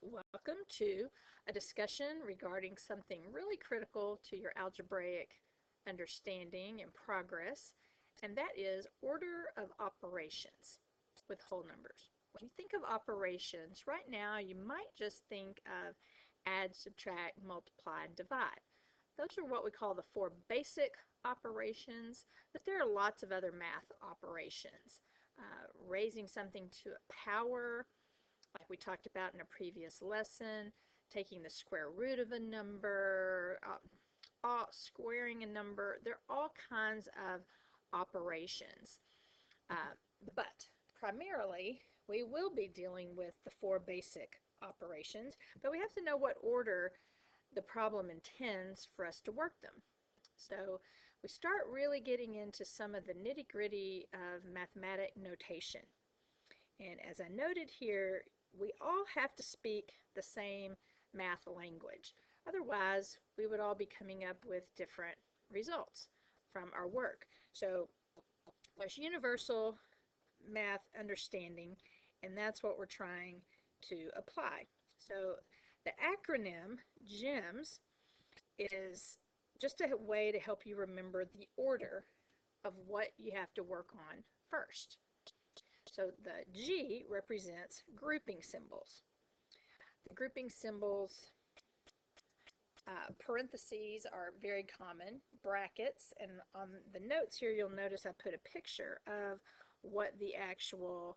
Welcome to a discussion regarding something really critical to your algebraic understanding and progress, and that is order of operations with whole numbers. When you think of operations, right now you might just think of add, subtract, multiply, and divide. Those are what we call the four basic operations, but there are lots of other math operations. Raising something to a power, like we talked about in a previous lesson, taking the square root of a number, squaring a number. There are all kinds of operations. But primarily, we will be dealing with the four basic operations, but we have to know what order the problem intends for us to work them. So we start really getting into some of the nitty-gritty of mathematic notation. And as I noted here, we all have to speak the same math language. Otherwise, we would all be coming up with different results from our work. So there's universal math understanding, and that's what we're trying to apply. So the acronym GEMS is just a way to help you remember the order of what you have to work on first. So the G represents grouping symbols. The grouping symbols, parentheses are very common, brackets, and on the notes here you'll notice I put a picture of what the actual,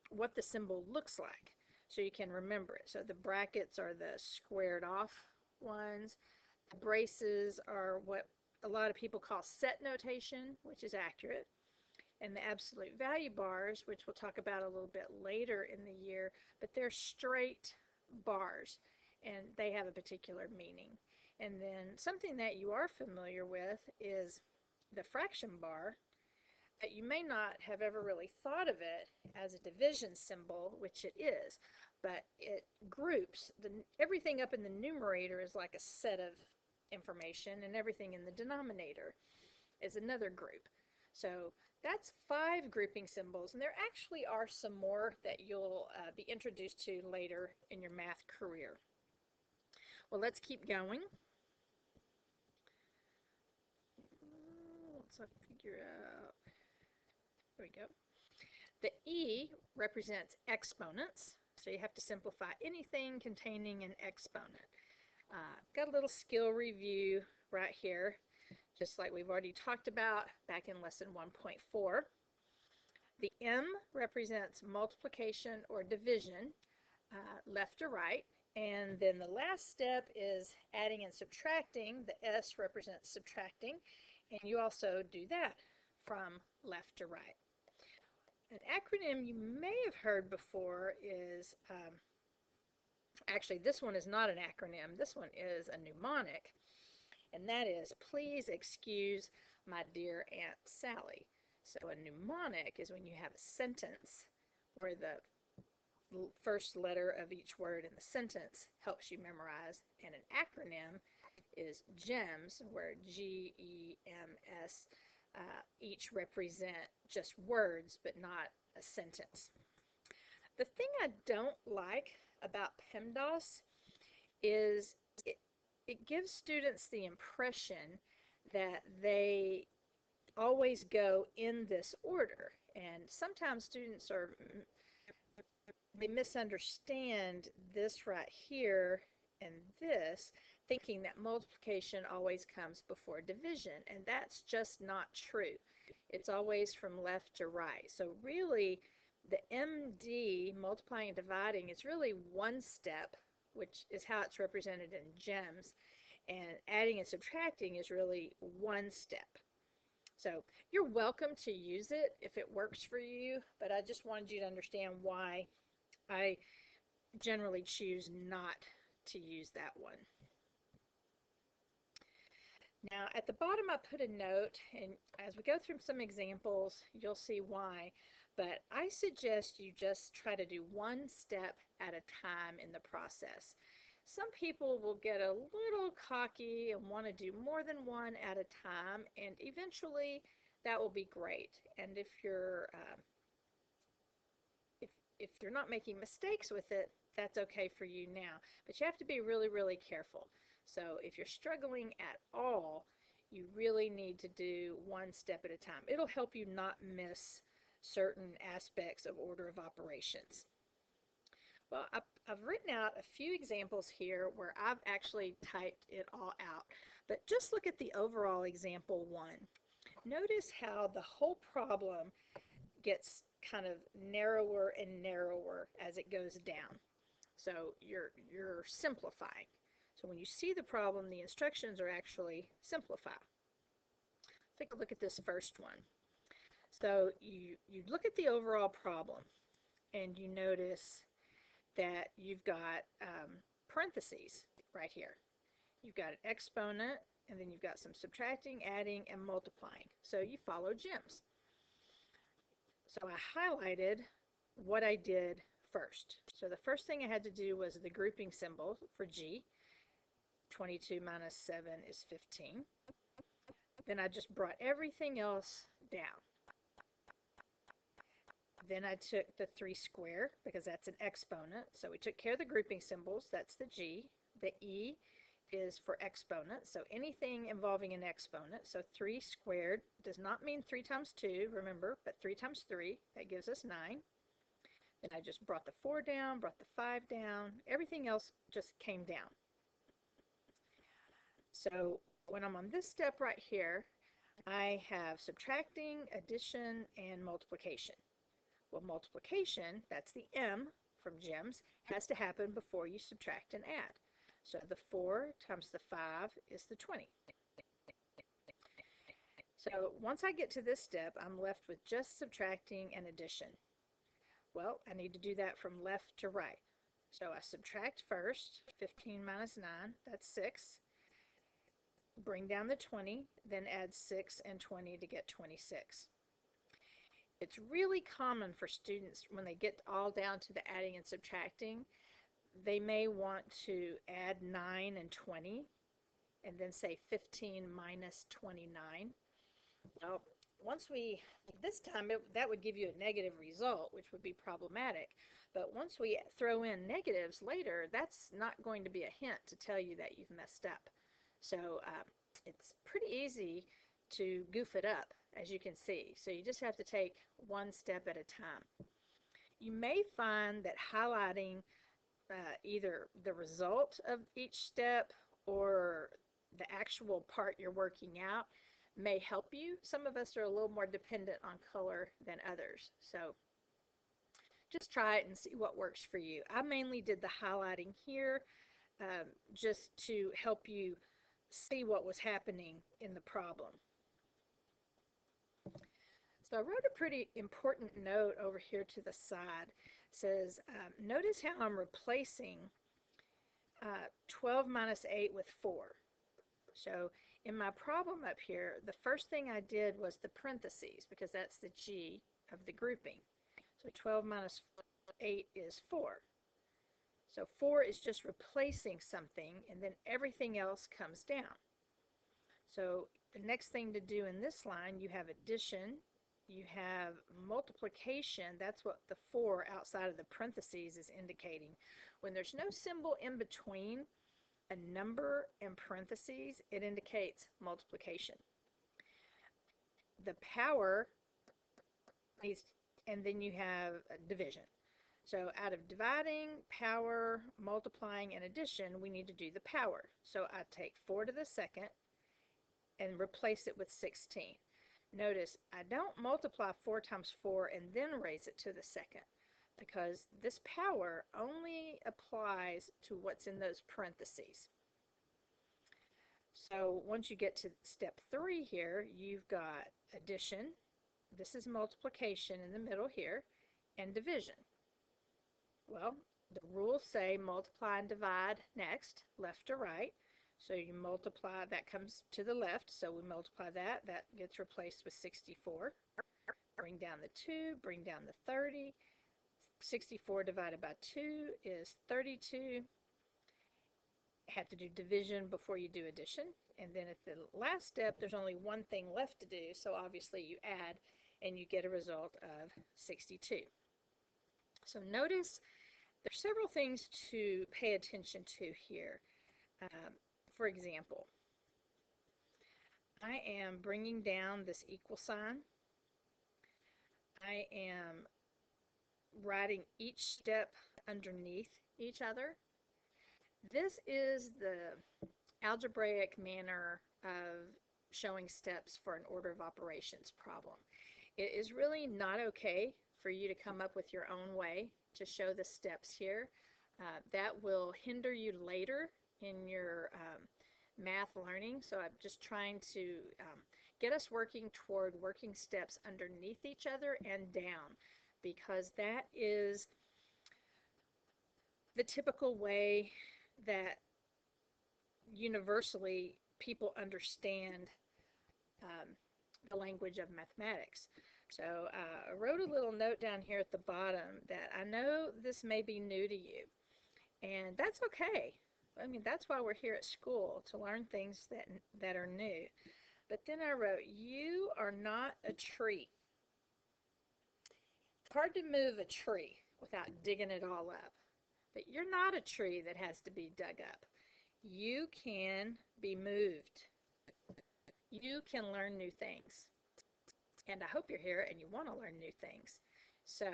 what the symbol looks like, so you can remember it. So the brackets are the squared off ones. The braces are what a lot of people call set notation, which is accurate. And the absolute value bars, which we'll talk about a little bit later in the year, but they're straight bars, and they have a particular meaning. And then something that you are familiar with is the fraction bar, but you may not have ever really thought of it as a division symbol, which it is, but it groups. Everything up in the numerator is like a set of information, and everything in the denominator is another group. So that's 5 grouping symbols, and there actually are some more that you'll be introduced to later in your math career. Well, let's keep going. Let's figure out, there we go. The E represents exponents, so you have to simplify anything containing an exponent. Got a little skill review right here, just like we've already talked about back in lesson 1.4. The M represents multiplication or division, left to right. And then the last step is adding and subtracting. The S represents subtracting, and you also do that from left to right. An acronym you may have heard before is, actually this one is not an acronym, this one is a mnemonic, and that is, please excuse my dear Aunt Sally. So a mnemonic is when you have a sentence where the first letter of each word in the sentence helps you memorize, and an acronym is GEMS, where G-E-M-S, each represent just words but not a sentence. The thing I don't like about PEMDAS is it gives students the impression that they always go in this order, and sometimes students they misunderstand this right here and this, thinking that multiplication always comes before division, and that's just not true. It's always from left to right. So really, the MD, multiplying and dividing, is really one step, which is how it's represented in GEMS, and adding and subtracting is really one step. So you're welcome to use it if it works for you, but I just wanted you to understand why I generally choose not to use that one. Now at the bottom I put a note, and as we go through some examples you'll see why, but I suggest you just try to do one step at a time in the process. Some people will get a little cocky and want to do more than one at a time, and eventually that will be great. And if if you're not making mistakes with it, that's okay for you now. But you have to be really, really careful. So if you're struggling at all, you really need to do one step at a time. It'll help you not miss certain aspects of order of operations. Well, I've written out a few examples here where I've actually typed it all out. But just look at the overall example one. Notice how the whole problem gets kind of narrower and narrower as it goes down. So you're simplifying. So when you see the problem, the instructions are actually simplify. Take a look at this first one. So you look at the overall problem and you notice that you've got parentheses right here. You've got an exponent, and then you've got some subtracting, adding, and multiplying. So you follow Jim's. So I highlighted what I did first. So the first thing I had to do was the grouping symbol for G. 22 minus 7 is 15. Then I just brought everything else down. Then I took the 3 squared because that's an exponent. So we took care of the grouping symbols. That's the G. The E is for exponent. So anything involving an exponent. So 3 squared does not mean 3 times 2, remember, but 3 times 3, that gives us 9. Then I just brought the 4 down, brought the 5 down. Everything else just came down. So when I'm on this step right here, I have subtracting, addition, and multiplication. Well, multiplication, that's the M from Jim's, has to happen before you subtract and add. So the 4 times the 5 is the 20. So once I get to this step, I'm left with just subtracting and addition. Well, I need to do that from left to right. So I subtract first, 15 minus 9, that's 6. Bring down the 20, then add 6 and 20 to get 26. It's really common for students when they get all down to the adding and subtracting, they may want to add 9 and 20 and then say 15 minus 29. Well, this time that would give you a negative result, which would be problematic. But once we throw in negatives later, that's not going to be a hint to tell you that you've messed up. So it's pretty easy to goof it up, as you can see. So you just have to take one step at a time. You may find that highlighting either the result of each step or the actual part you're working out may help you. Some of us are a little more dependent on color than others. So just try it and see what works for you. I mainly did the highlighting here just to help you see what was happening in the problem. So I wrote a pretty important note over here to the side. It says, notice how I'm replacing 12 minus 8 with 4. So in my problem up here, the first thing I did was the parentheses because that's the G of the grouping. So 12 minus 8 is 4. So 4 is just replacing something, and then everything else comes down. So the next thing to do in this line, you have addition, you have multiplication. That's what the 4 outside of the parentheses is indicating. When there's no symbol in between a number and parentheses, it indicates multiplication. The power needs, and then you have division. So out of dividing, power, multiplying, and addition, we need to do the power. So I take 4 to the second and replace it with 16. Notice I don't multiply 4 times 4 and then raise it to the second because this power only applies to what's in those parentheses. So once you get to step 3 here, you've got addition. This is multiplication in the middle here, and division. Well, the rules say multiply and divide next, left to right. So you multiply, that comes to the left, so we multiply that. That gets replaced with 64. Bring down the 2, bring down the 30. 64 divided by 2 is 32. Have to do division before you do addition. And then at the last step, there's only one thing left to do, so obviously you add and you get a result of 62. So notice there's several things to pay attention to here. Um, for example, I am bringing down this equal sign. I am writing each step underneath each other. This is the algebraic manner of showing steps for an order of operations problem. It is really not okay for you to come up with your own way to show the steps here. That will hinder you later in your math learning. So I'm just trying to get us working toward working steps underneath each other and down, because that is the typical way that universally people understand um, the language of mathematics. So I wrote a little note down here at the bottom that I know this may be new to you, and that's okay. I mean, that's why we're here at school, to learn things that are new. But then I wrote, you are not a tree. It's hard to move a tree without digging it all up. But you're not a tree that has to be dug up. You can be moved. You can learn new things. And I hope you're here and you want to learn new things. So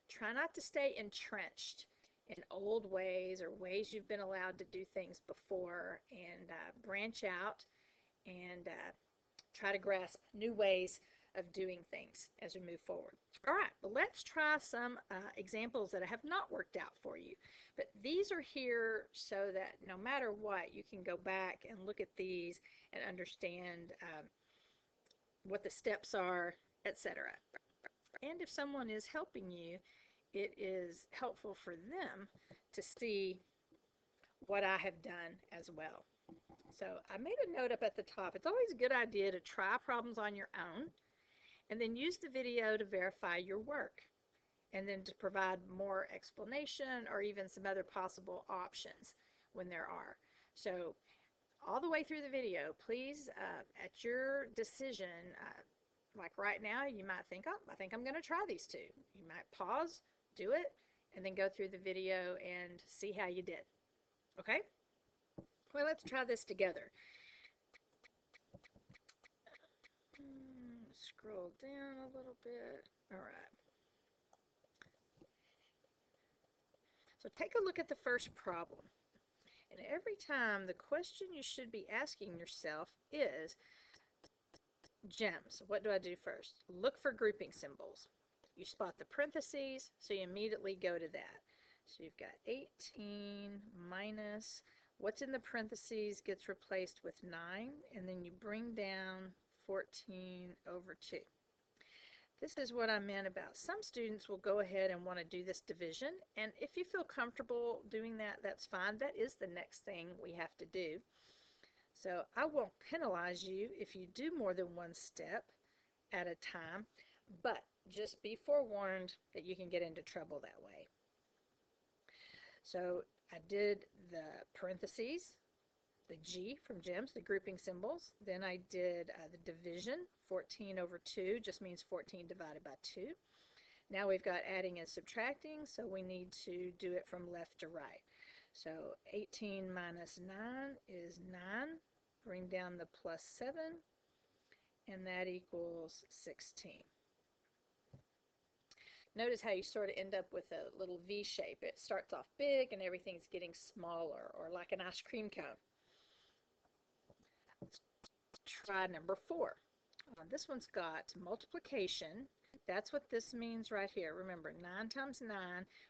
try not to stay entrenched in old ways or ways you've been allowed to do things before, and branch out and try to grasp new ways of doing things as we move forward. All right, well, let's try some examples that have not worked out for you. But these are here so that no matter what, you can go back and look at these and understand what the steps are, etc. And if someone is helping you, it is helpful for them to see what I have done as well. So I made a note up at the top. It's always a good idea to try problems on your own and then use the video to verify your work, and then to provide more explanation or even some other possible options when there are. So all the way through the video, please, at your decision, like right now, you might think, oh, I think I'm going to try these two. You might pause, do it, and then go through the video and see how you did. Okay? Well, let's try this together. Scroll down a little bit. All right. So take a look at the first problem. And every time, the question you should be asking yourself is, gems, what do I do first? Look for grouping symbols. You spot the parentheses, so you immediately go to that. So you've got 18 minus, what's in the parentheses gets replaced with 9, and then you bring down 14 over 2. This is what I meant about some students will go ahead and want to do this division, and if you feel comfortable doing that, that's fine. That is the next thing we have to do. So I won't penalize you if you do more than one step at a time, but just be forewarned that you can get into trouble that way. So I did the parentheses, the G from GEMS, the grouping symbols. Then I did the division. 14 over 2 just means 14 divided by 2. Now we've got adding and subtracting, so we need to do it from left to right. So 18 minus 9 is 9. Bring down the plus 7, and that equals 16. Notice how you sort of end up with a little V shape. It starts off big and everything's getting smaller, or like an ice cream cone. Let's try number 4. This one's got multiplication. That's what this means right here. Remember, 9 times 9,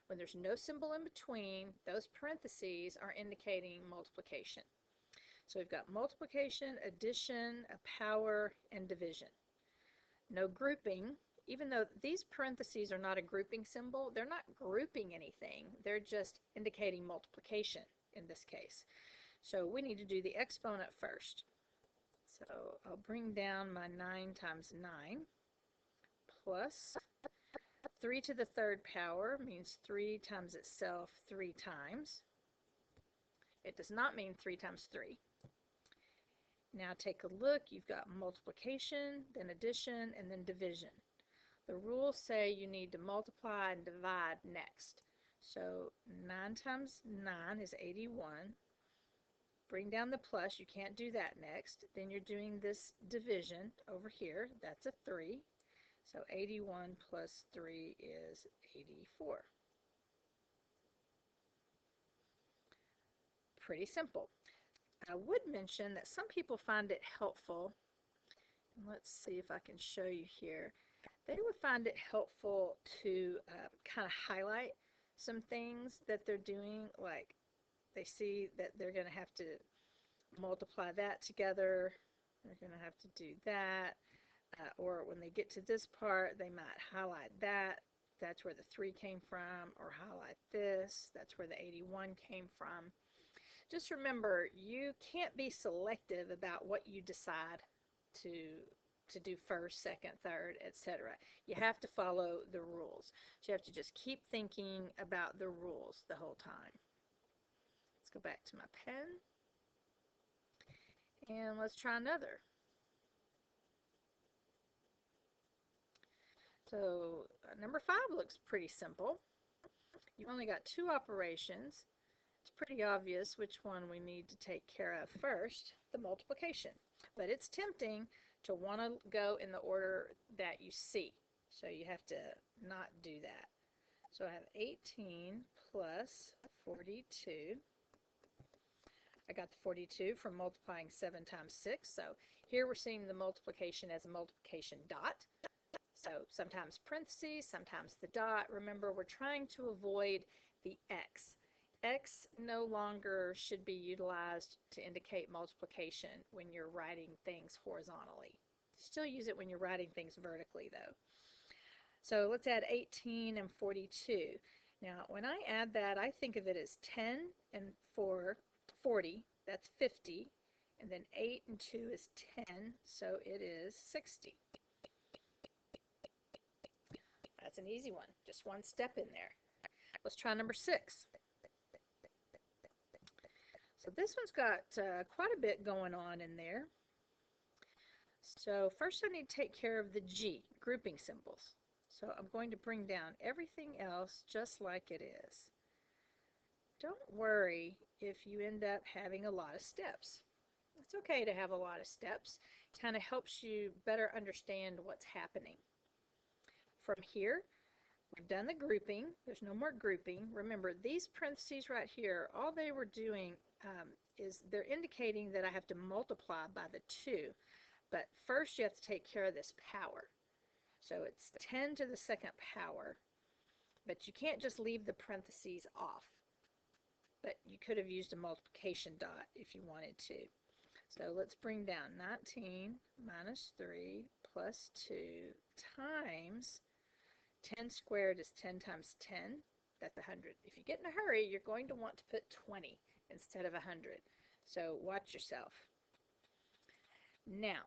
when there's no symbol in between, those parentheses are indicating multiplication. So we've got multiplication, addition, a power, and division. No grouping. Even though these parentheses are not a grouping symbol, they're not grouping anything. They're just indicating multiplication in this case. So we need to do the exponent first. So I'll bring down my 9 times 9 plus 3 to the 3rd power means 3 times itself 3 times. It does not mean 3 times 3. Now take a look. You've got multiplication, then addition, and then division. The rules say you need to multiply and divide next. So 9 times 9 is 81. Bring down the plus, you can't do that next. Then you're doing this division over here, that's a 3. So 81 plus 3 is 84. Pretty simple. I would mention that some people find it helpful, and let's see if I can show you here. They would find it helpful to kind of highlight some things that they're doing, like they see that they're going to have to multiply that together, they're going to have to do that, or when they get to this part, they might highlight that. That's where the 3 came from, or highlight this. That's where the 81 came from. Just remember, you can't be selective about what you decide to do first, second, third, etc. You have to follow the rules. So you have to just keep thinking about the rules the whole time. Let's go back to my pen. And let's try another. So number 5 looks pretty simple. You've only got 2 operations. It's pretty obvious which one we need to take care of first, the multiplication. But it's tempting to want to go in the order that you see. So you have to not do that. So I have 18 plus 42. I got the 42 from multiplying 7 times 6. So here we're seeing the multiplication as a multiplication dot. So sometimes parentheses, sometimes the dot. Remember, we're trying to avoid the x. X no longer should be utilized to indicate multiplication when you're writing things horizontally. Still use it when you're writing things vertically, though. So let's add 18 and 42. Now, when I add that, I think of it as 10 and 4, 40, that's 50, and then 8 and 2 is 10, so it is 60. That's an easy one, just one step in there. Let's try number 6. So this one's got quite a bit going on in there. So first I need to take care of the G, grouping symbols. So I'm going to bring down everything else just like it is. Don't worry if you end up having a lot of steps. It's okay to have a lot of steps. It kind of helps you better understand what's happening. From here, we've done the grouping. There's no more grouping. Remember, these parentheses right here, all they were doing is they're indicating that I have to multiply by the 2. But first you have to take care of this power. So it's 10 to the 2nd power. But you can't just leave the parentheses off. But you could have used a multiplication dot if you wanted to. So let's bring down 19 minus 3 plus 2 times 10 squared is 10 times 10. That's 100. If you get in a hurry, you're going to want to put 20 instead of 100. So watch yourself. Now,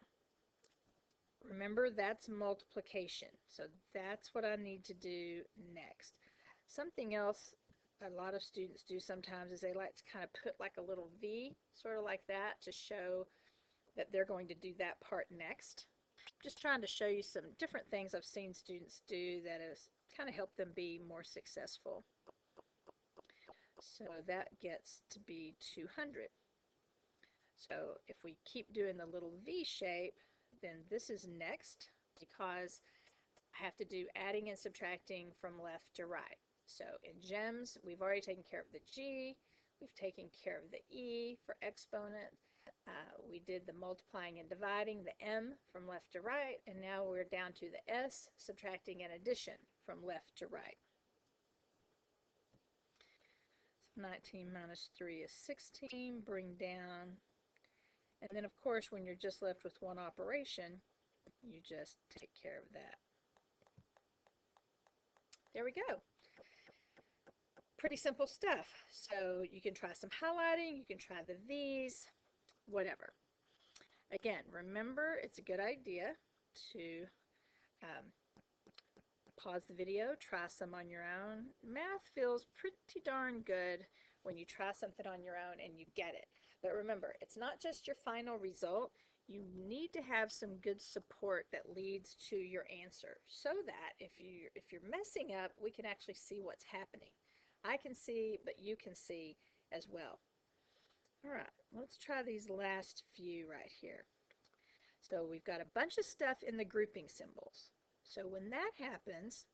remember that's multiplication. So that's what I need to do next. Something else a lot of students do sometimes is they like to kind of put like a little V, sort of like that, to show that they're going to do that part next. Just trying to show you some different things I've seen students do that has kind of helped them be more successful. So that gets to be 200. So if we keep doing the little V shape, then this is next because I have to do adding and subtracting from left to right. So in GEMS, we've already taken care of the G, we've taken care of the E for exponent, we did the multiplying and dividing, the M from left to right, and now we're down to the S, subtracting and addition from left to right. So 19 minus 3 is 16, bring down, and then of course when you're just left with one operation, you just take care of that. There we go. Pretty simple stuff. So you can try some highlighting, you can try the V's, whatever. Again, remember it's a good idea to pause the video, try some on your own. Math feels pretty darn good when you try something on your own and you get it. But remember, it's not just your final result. you need to have some good support that leads to your answer so that if you're messing up, we can actually see what's happening. I can see, but you can see as well. All right, let's try these last few right here. So we've got a bunch of stuff in the grouping symbols. So when that happens,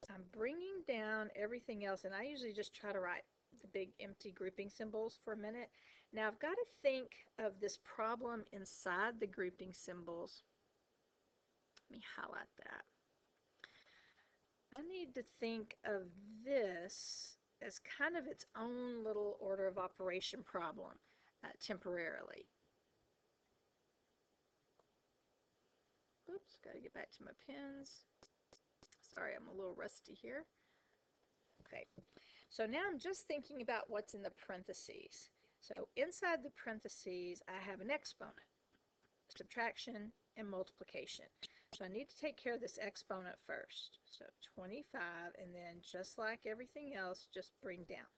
I'm bringing down everything else, and I usually just try to write the big empty grouping symbols for a minute. Now I've got to think of this problem inside the grouping symbols. Let me highlight that. I need to think of this as kind of its own little order of operation problem temporarily. Oops, got to get back to my pens. Sorry, I'm a little rusty here. Okay, so now I'm just thinking about what's in the parentheses. So inside the parentheses, I have an exponent, subtraction, and multiplication. So I need to take care of this exponent first. So 25, and then just like everything else, just bring down.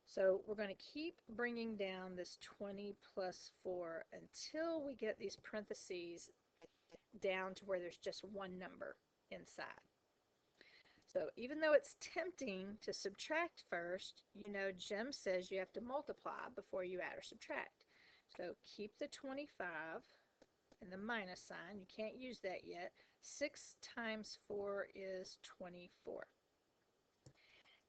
So we're going to keep bringing down this 20 plus 4 until we get these parentheses down to where there's just one number inside. So even though it's tempting to subtract first, you know Jim says you have to multiply before you add or subtract. So keep the 25 and the minus sign. You can't use that yet. 6 times 4 is 24.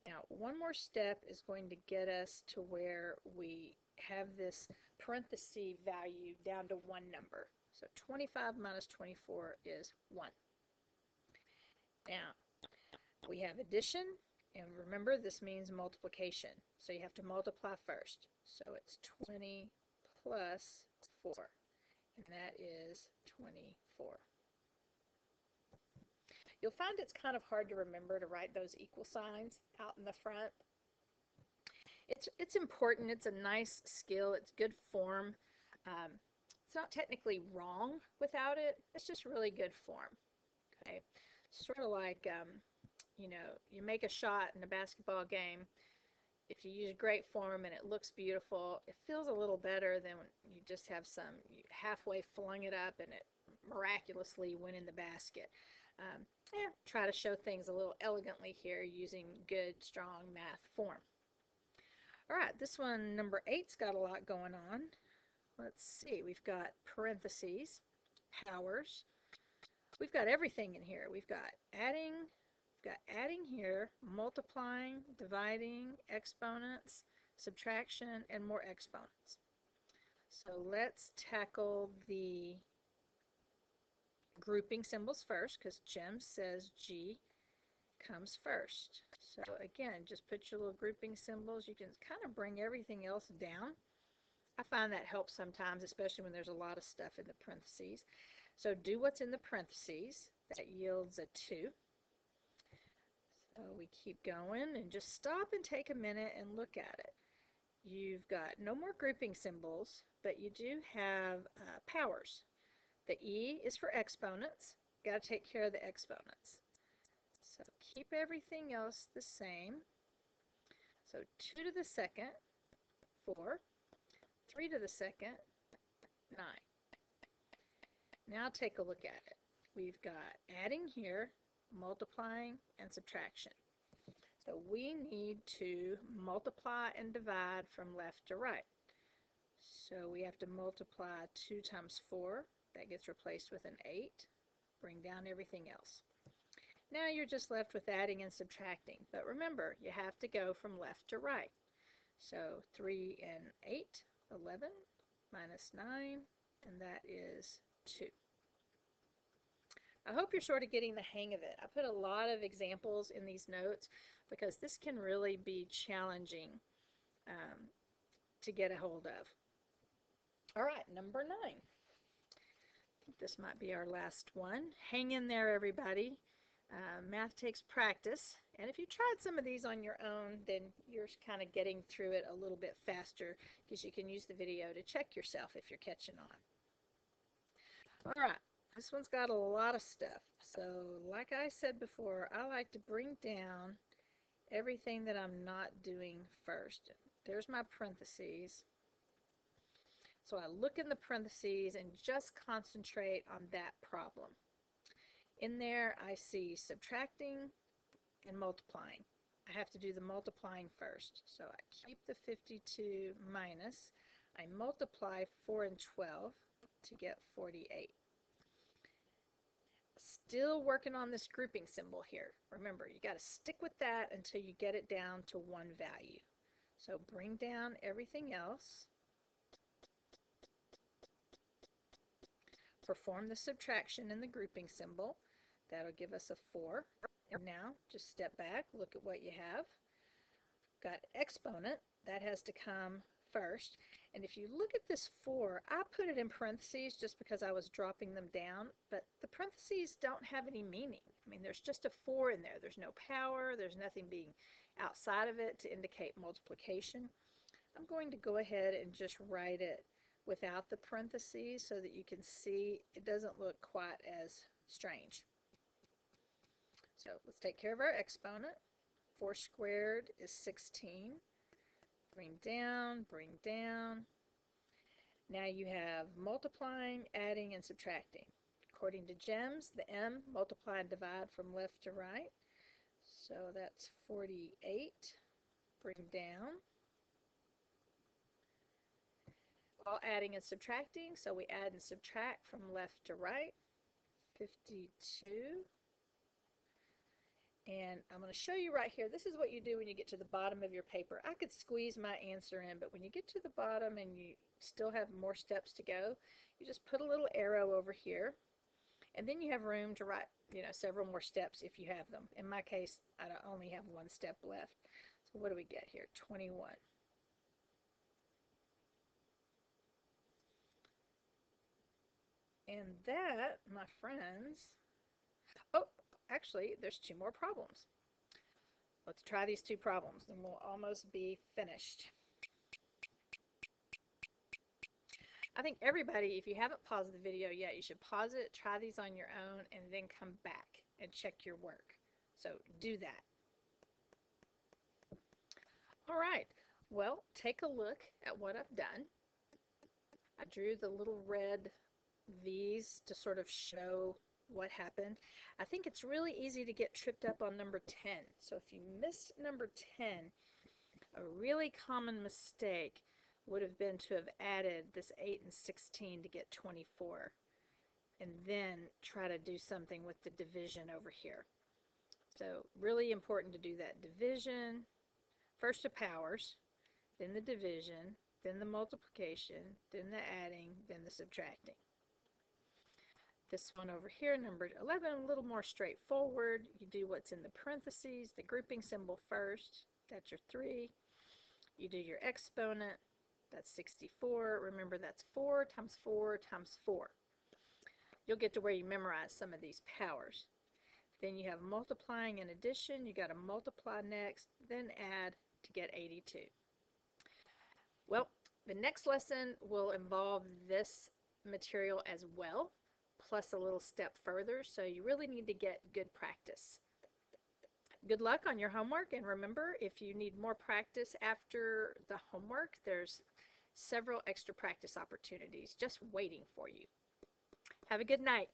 Now, one more step is going to get us to where we have this parenthesis value down to one number. So 25 minus 24 is 1. Now, we have addition, and remember this means multiplication. So you have to multiply first. So it's 20 plus 4, and that is 24. You'll find it's kind of hard to remember to write those equal signs out in the front. It's important. It's a nice skill. It's good form. It's not technically wrong without it. It's just really good form. Okay, sort of like you know, you make a shot in a basketball game. If you use great form and it looks beautiful, it feels a little better than when you just have some halfway flung it up and it miraculously went in the basket. Try to show things a little elegantly here using good, strong math form. All right, this one, number 8's got a lot going on. Let's see, we've got parentheses, powers. We've got everything in here. We've got adding here, multiplying, dividing, exponents, subtraction, and more exponents. So let's tackle the grouping symbols first, because Jim says G comes first. So again, just put your little grouping symbols. You can kind of bring everything else down. I find that helps sometimes, especially when there's a lot of stuff in the parentheses. So do what's in the parentheses. That yields a 2. So we keep going and just stop and take a minute and look at it. You've got no more grouping symbols, but you do have powers. The E is for exponents. Got to take care of the exponents. So keep everything else the same. So 2 to the second, 4. 3 to the second, 9. Now take a look at it. We've got adding here, multiplying, and subtraction. So we need to multiply and divide from left to right. So we have to multiply 2 times 4. That gets replaced with an 8. Bring down everything else. Now you're just left with adding and subtracting. But remember, you have to go from left to right. So 3 and 8, 11, minus 9, and that is 2. I hope you're sort of getting the hang of it. I put a lot of examples in these notes because this can really be challenging to get a hold of. All right, number 9. I think this might be our last one. Hang in there, everybody. Math takes practice, and if you tried some of these on your own, then you're kind of getting through it a little bit faster because you can use the video to check yourself if you're catching on. All right, this one's got a lot of stuff. So like I said before, I like to bring down everything that I'm not doing first. There's my parentheses. So I look in the parentheses and just concentrate on that problem. In there, I see subtracting and multiplying. I have to do the multiplying first. So I keep the 52 minus. I multiply 4 and 12 to get 48. Still working on this grouping symbol here. Remember, you got to stick with that until you get it down to one value. So bring down everything else. Perform the subtraction in the grouping symbol. That'll give us a 4. And now, just step back, look at what you have. Got exponent. That has to come first. And if you look at this 4, I put it in parentheses just because I was dropping them down, but the parentheses don't have any meaning. I mean, there's just a 4 in there. There's no power. There's nothing being outside of it to indicate multiplication. I'm going to go ahead and just write it without the parentheses so that you can see it doesn't look quite as strange. So let's take care of our exponent. 4 squared is 16. Bring down, bring down. Now you have multiplying, adding, and subtracting. According to GEMS, the M, multiply and divide from left to right. So that's 48. Bring down. All adding and subtracting, so we add and subtract from left to right. 52. And I'm going to show you right here. This is what you do when you get to the bottom of your paper. I could squeeze my answer in, but when you get to the bottom and you still have more steps to go, you just put a little arrow over here, and then you have room to write, several more steps if you have them. In my case, I only have one step left. So what do we get here? 21. And that, my friends, oh, actually, there's 2 more problems. Let's try these 2 problems, and we'll almost be finished. I think everybody, if you haven't paused the video yet, you should pause it, try these on your own, and then come back and check your work. So do that. All right, well, take a look at what I've done. I drew the little red V's to sort of show what happened. I think it's really easy to get tripped up on number 10. So if you missed number 10, a really common mistake would have been to have added this 8 and 16 to get 24, and then try to do something with the division over here. So really important to do that division, first the powers, then the division, then the multiplication, then the adding, then the subtracting. This one over here, number 11, a little more straightforward. You do what's in the parentheses, the grouping symbol first. That's your 3. You do your exponent. That's 64. Remember, that's 4 times 4 times 4. You'll get to where you memorize some of these powers. Then you have multiplying and addition. You got to multiply next, then add to get 82. Well, the next lesson will involve this material as well, plus a little step further, so you really need to get good practice. Good luck on your homework, and remember, if you need more practice after the homework, there's several extra practice opportunities just waiting for you. Have a good night.